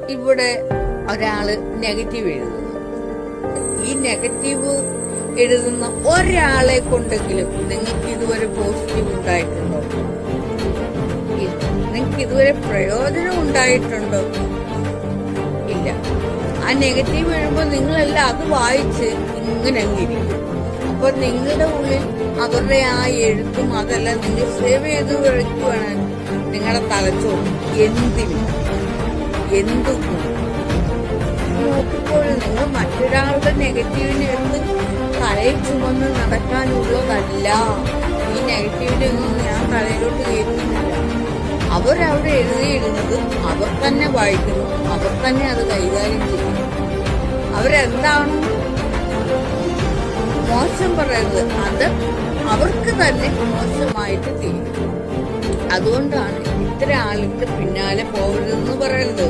ഇവിടെ ഒരാള് നെഗറ്റീവ് എഴുതുന്നു. ഈ നെഗറ്റീവ് എഴുതുന്ന ഒരാളെ കൊണ്ടെങ്കിലും നിങ്ങൾക്ക് ഇതുവരെ പോസിറ്റീവ് ഉണ്ടായിട്ടുണ്ടോ? നിങ്ങൾക്ക് ഇതുവരെ പ്രയോജനം ഉണ്ടായിട്ടുണ്ടോ? ഇല്ല. ആ നെഗറ്റീവ് എഴുതുമ്പോൾ നിങ്ങളെല്ലാം അത് വായിച്ച് ഇങ്ങനെ അങ്ങിരിക്കും. അപ്പൊ നിങ്ങളുടെ ഉള്ളിൽ അവരുടെ ആ എഴുത്തും അതെല്ലാം നിങ്ങൾ സേവ് ചെയ്ത് വയ്ക്കുവാണ് നിങ്ങളുടെ തലച്ചോറ്. എന്തും നോക്കുമ്പോൾ നിങ്ങൾ മറ്റൊരാളുടെ നെഗറ്റീവിനെ എടുത്ത് തലയിൽ ചുമന്ന് നടക്കാനുള്ളതല്ല. ഈ നെഗറ്റീവിനെ ഒന്നും ഞാൻ തലയിലോട്ട് കയറ്റുന്നില്ല. അവരവിടെ എഴുതിയിടുന്നത് അവർ തന്നെ വായിക്കുന്നു, അവർ തന്നെ അത് കൈകാര്യം ചെയ്യുന്നു. അവരെന്താണ് മോശം പറയുന്നത് അത് അവർക്ക് തന്നെ മോശമായിട്ട് തീരും. അതുകൊണ്ടാണ് ഇത്തരം ആളിന്റെ പിന്നാലെ പോകരുതെന്ന് പറയുന്നത്.